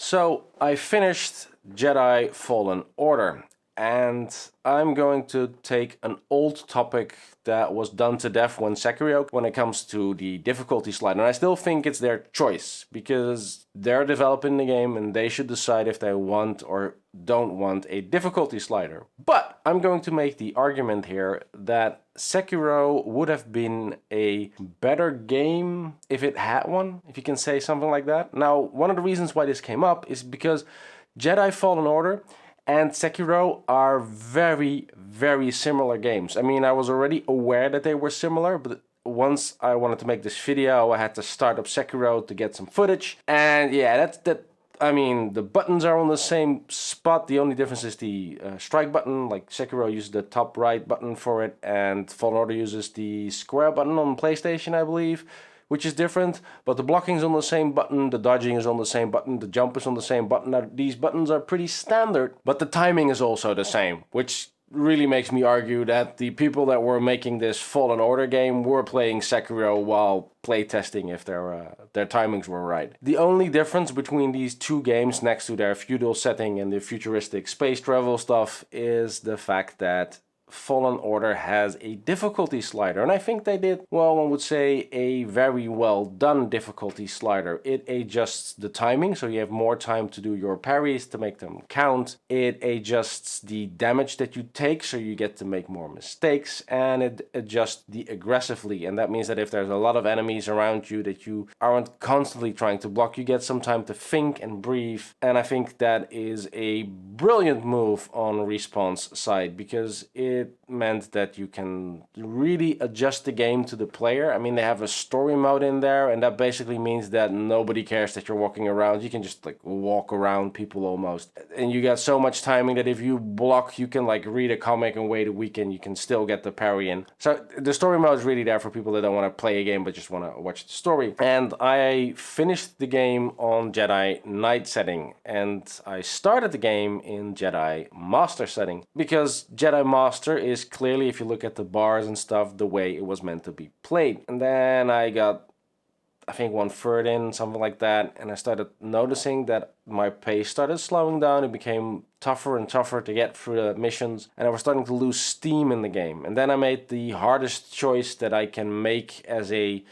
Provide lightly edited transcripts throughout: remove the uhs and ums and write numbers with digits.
So I finished Jedi Fallen Order, and I'm going to take an old topic that was done to death when Sekiro when it comes to the difficulty slider. And I still think it's their choice because they're developing the game and they should decide if they want or don't want a difficulty slider. But I'm going to make the argument here that Sekiro would have been a better game if it had one, if you can say something like that. Now, one of the reasons why this came up is because Jedi Fallen Order and Sekiro are very, very similar games. I mean, I was already aware that they were similar, but once I wanted to make this video, I had to start up Sekiro to get some footage. And yeah, I mean, the buttons are on the same spot. The only difference is the strike button. Like Sekiro uses the top right button for it, and Fallen Order uses the square button on PlayStation, I believe, which is different. But the blocking is on the same button, the dodging is on the same button, the jump is on the same button. Now, these buttons are pretty standard, but the timing is also the same, which really makes me argue that the people that were making this Fallen Order game were playing Sekiro while playtesting if their timings were right. The only difference between these two games, next to their feudal setting and the futuristic space travel stuff, is the fact that Fallen Order has a difficulty slider, and I think they did, well, one would say, a very well done difficulty slider. It adjusts the timing, so you have more time to do your parries to make them count. It adjusts the damage that you take, so you get to make more mistakes, and it adjusts the aggressively, and that means that if there's a lot of enemies around you that you aren't constantly trying to block, you get some time to think and breathe, and I think that is a brilliant move on Respawn's side, because it meant that you can really adjust the game to the player. I mean, they have a story mode in there, and that basically means that nobody cares that you're walking around. You can just like walk around people almost. And you got so much timing that if you block, you can like read a comic and wait a week and you can still get the parry in. So the story mode is really there for people that don't want to play a game but just want to watch the story. And I finished the game on Jedi Knight setting, and I started the game in Jedi Master setting, because Jedi Master is clearly, if you look at the bars and stuff, the way it was meant to be played. And then I got, I think, 1/3 in, something like that, and I started noticing that my pace started slowing down. It became tougher and tougher to get through the missions, and I was starting to lose steam in the game. And then I made the hardest choice that I can make as a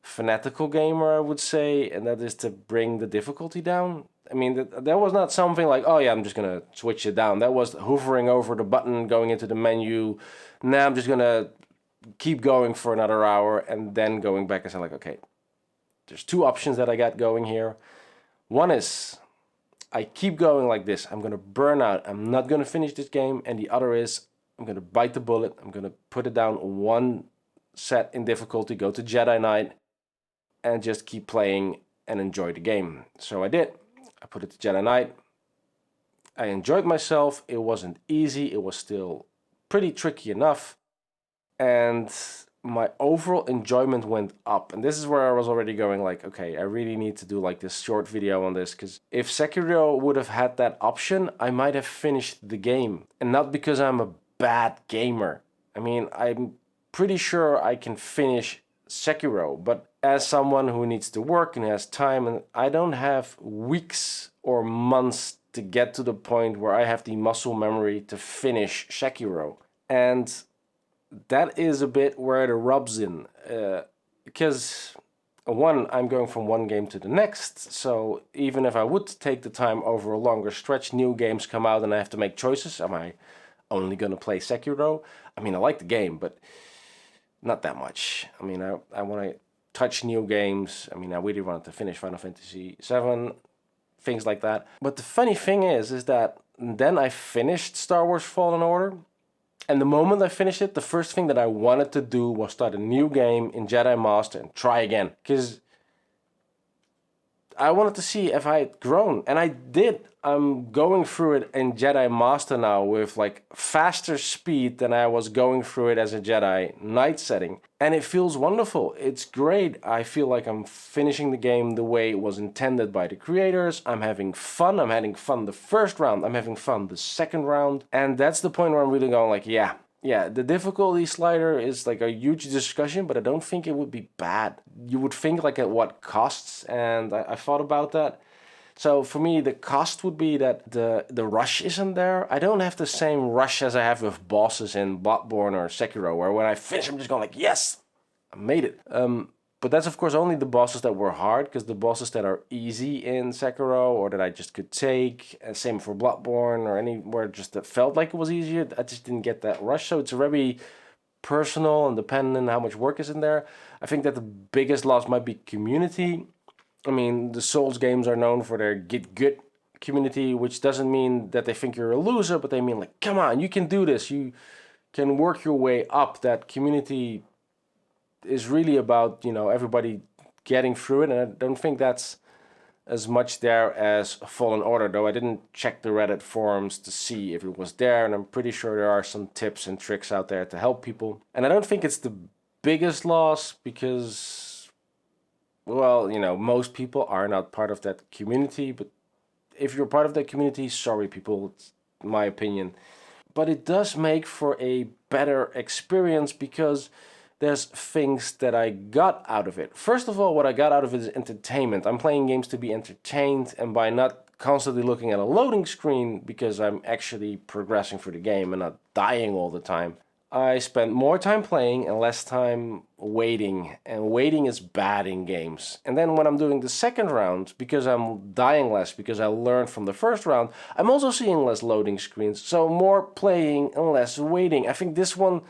fanatical gamer, I would say, and that is to bring the difficulty down. I mean, that was not something like, oh yeah, I'm just gonna switch it down. That was hovering over the button, going into the menu. Now I'm just gonna keep going for another hour and then going back and say like, okay, there's two options that I got going here. One is I keep going like this. I'm gonna burn out. I'm not gonna finish this game. And the other is I'm gonna bite the bullet. I'm gonna put it down one set in difficulty, go to Jedi Knight, and just keep playing and enjoy the game. So I did. I put it to Jedi Knight. I enjoyed myself. It wasn't easy. It was still pretty tricky enough. And my overall enjoyment went up. And this is where I was already going like, okay, I really need to do like this short video on this, because if Sekiro would have had that option, I might have finished the game. And not because I'm a bad gamer. I mean, I'm pretty sure I can finish Sekiro, but as someone who needs to work and has time, and I don't have weeks or months to get to the point where I have the muscle memory to finish Sekiro. And that is a bit where it rubs in, because one, I'm going from one game to the next, so even if I would take the time over a longer stretch, new games come out and I have to make choices. Am I only going to play Sekiro? I mean, I like the game, but not that much. I mean, I want to touch new games. I mean, I really wanted to finish Final Fantasy VII, things like that. But the funny thing is that then I finished Star Wars Fallen Order, and the moment I finished it, the first thing that I wanted to do was start a new game in Jedi Master and try again, because I wanted to see if I had grown, and I did. I'm going through it in Jedi Master now with like faster speed than I was going through it as a Jedi Knight setting. And it feels wonderful. It's great. I feel like I'm finishing the game the way it was intended by the creators. I'm having fun. I'm having fun the first round. I'm having fun the second round. And that's the point where I'm really going like, yeah, the difficulty slider is like a huge discussion, but I don't think it would be bad. You would think like at what costs, and I thought about that. So for me, the cost would be that the rush isn't there. I don't have the same rush as I have with bosses in Bloodborne or Sekiro, where when I finish, I'm just going like, yes, I made it. But that's of course only the bosses that were hard, because the bosses that are easy in Sekiro or that I just could take, and same for Bloodborne or anywhere just that felt like it was easier, I just didn't get that rush. So it's very personal and dependent how much work is in there. I think that the biggest loss might be community. I mean, the Souls games are known for their get good community, which doesn't mean that they think you're a loser, but they mean like, come on, you can do this. You can work your way up. That community is really about, everybody getting through it, and I don't think that's as much there as Fallen Order, though I didn't check the Reddit forums to see if it was there, and I'm pretty sure there are some tips and tricks out there to help people. And I don't think it's the biggest loss because, well, most people are not part of that community, but if you're part of that community, sorry people, it's my opinion. But it does make for a better experience because there's things that I got out of it. First of all, what I got out of it is entertainment. I'm playing games to be entertained, and by not constantly looking at a loading screen, because I'm actually progressing through the game and not dying all the time, I spend more time playing and less time waiting, and waiting is bad in games. And then when I'm doing the second round, because I'm dying less, because I learned from the first round, I'm also seeing less loading screens, so more playing and less waiting. I think this one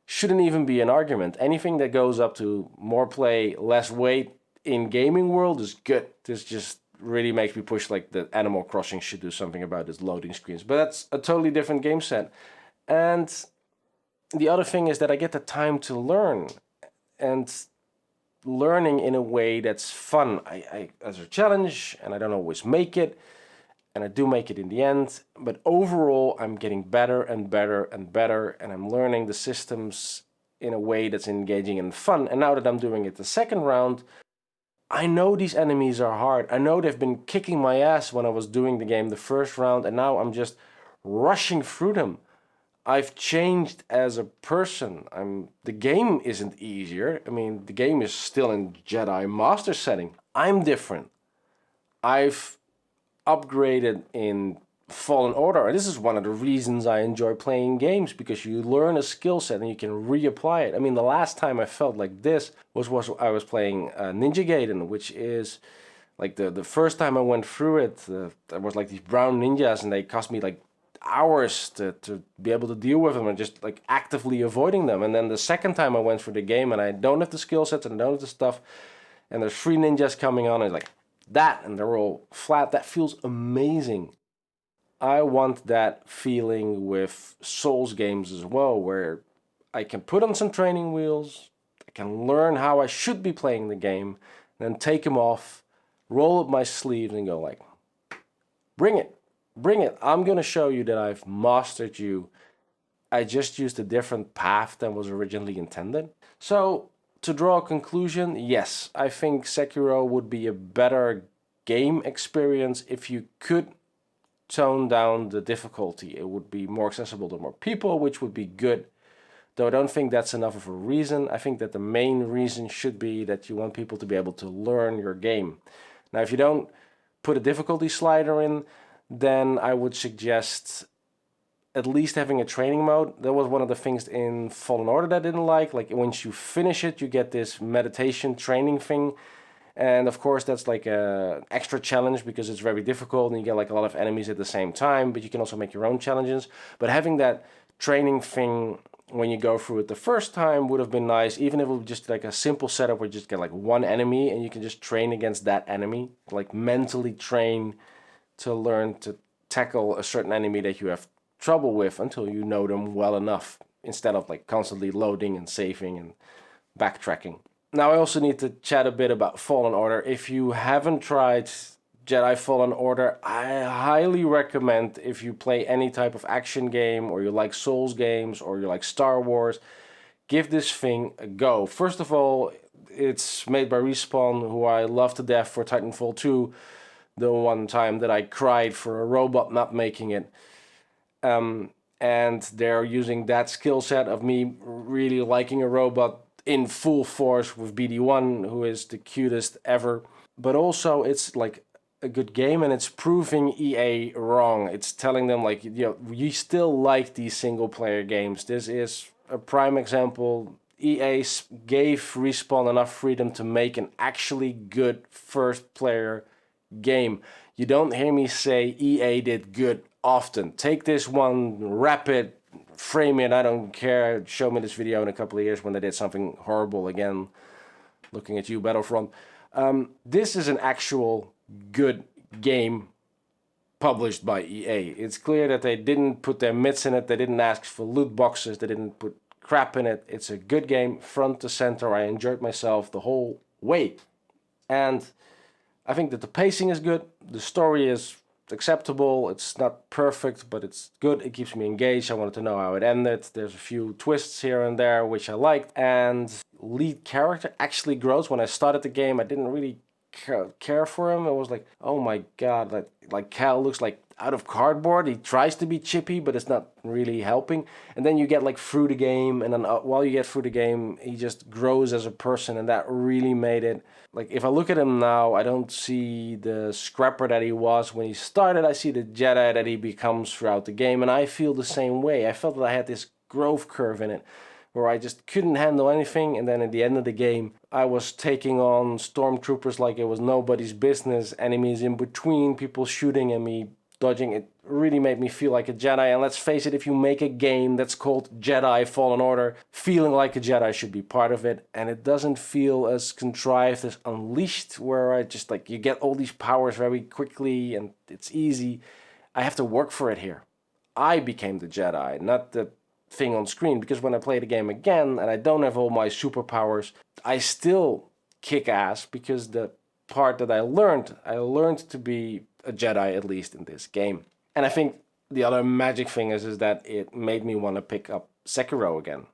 shouldn't even be an argument. Anything that goes up to more play, less wait in gaming world is good. This just really makes me push like the Animal Crossing should do something about its loading screens. But that's a totally different game set. And the other thing is that I get the time to learn, and learning in a way that's fun. I as a challenge, and I don't always make it, and I do make it in the end, but overall I'm getting better and better and better, and I'm learning the systems in a way that's engaging and fun. And now that I'm doing it the second round, I know these enemies are hard. I know they've been kicking my ass when I was doing the game the first round, and now I'm just rushing through them. I've changed as a person. The game isn't easier. I mean, the game is still in Jedi Master setting. I'm different. I've upgraded in Fallen Order, and this is one of the reasons I enjoy playing games, because you learn a skill set and you can reapply it. I mean, the last time I felt like this was I was playing Ninja Gaiden, which is like the first time I went through it, there was like these brown ninjas, and they cost me like hours to be able to deal with them, and just like actively avoiding them. And then the second time I went through the game, and I don't have the skill sets and I don't have the stuff, and there's 3 ninjas coming on, and it's like that, and they're all flat. That feels amazing. I want that feeling with Souls games as well, where I can put on some training wheels, I can learn how I should be playing the game, then take them off, roll up my sleeves and go like, bring it, bring it. I'm going to show you that I've mastered you. I just used a different path than was originally intended. So to draw a conclusion, yes, I think Sekiro would be a better game experience if you could tone down the difficulty. It would be more accessible to more people, which would be good. Though I don't think that's enough of a reason. I think that the main reason should be that you want people to be able to learn your game. Now, if you don't put a difficulty slider in, then I would suggest at least having a training mode. That was one of the things in Fallen Order that I didn't like. Like once you finish it, you get this meditation training thing. And of course that's like a extra challenge because it's very difficult and you get like a lot of enemies at the same time, but you can also make your own challenges. But having that training thing when you go through it the first time would have been nice, even if it was just like a simple setup where you just get like one enemy and you can just train against that enemy, like mentally train to learn to tackle a certain enemy that you have trouble with until you know them well enough, instead of like constantly loading and saving and backtracking. Now I also need to chat a bit about Fallen Order. If you haven't tried Jedi Fallen Order, I highly recommend, if you play any type of action game or you like Souls games or you like Star Wars, give this thing a go. First of all, it's made by Respawn, who I love to death for Titanfall 2, the one time that I cried for a robot not making it. And they're using that skill set of me really liking a robot in full force with BD1, who is the cutest ever. But also it's like a good game, and it's proving EA wrong. It's telling them like, you still like these single player games. This is a prime example. EA gave Respawn enough freedom to make an actually good first player game. You don't hear me say EA did good often. Take this one, wrap it, frame it, I don't care. Show me this video in a couple of years when they did something horrible again. Looking at you, Battlefront. This is an actual good game published by EA. It's clear that they didn't put their mitts in it. They didn't ask for loot boxes. They didn't put crap in it. It's a good game, front to center. I enjoyed myself the whole way. And I think that the pacing is good. The story is acceptable. It's not perfect, but it's good. It keeps me engaged. I wanted to know how it ended. There's a few twists here and there which I liked. And lead character actually grows. When I started the game, I didn't really care for him. It was like, oh my god, like Cal looks like out of cardboard. He tries to be chippy, but it's not really helping. And then you get like through the game, and then while you get through the game, he just grows as a person, and that really made it. Like, if I look at him now, I don't see the scrapper that he was when he started. I see the Jedi that he becomes throughout the game, and I feel the same way. I felt that I had this growth curve in it, where I just couldn't handle anything, and then at the end of the game, I was taking on stormtroopers like it was nobody's business, enemies in between, people shooting at me, dodging. It really made me feel like a Jedi. And let's face it, if you make a game that's called Jedi Fallen Order, feeling like a Jedi should be part of it. And it doesn't feel as contrived as Unleashed, where I just like, you get all these powers very quickly and it's easy. I have to work for it here. I became the Jedi, not the thing on screen, because when I play the game again and I don't have all my superpowers, I still kick ass, because the part that I learned to be a Jedi, at least in this game. And I think the other magic thing is that it made me want to pick up Sekiro again.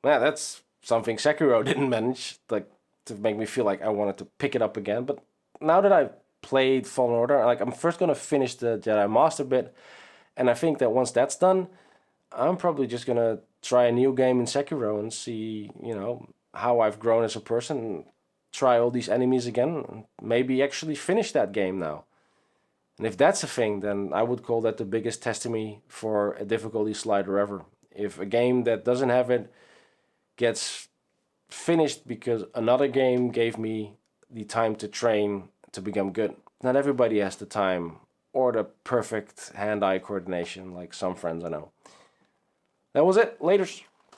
Yeah, that's something Sekiro didn't manage, like, to make me feel like I wanted to pick it up again. But now that I've played Fallen Order, like, I'm first gonna finish the Jedi Master bit, and I think that once that's done, I'm probably just gonna try a new game in Sekiro and see, how I've grown as a person, try all these enemies again, and maybe actually finish that game now. And if that's a thing, then I would call that the biggest testimony for a difficulty slider ever. If a game that doesn't have it gets finished because another game gave me the time to train to become good. Not everybody has the time or the perfect hand-eye coordination like some friends I know. That was it. Laters.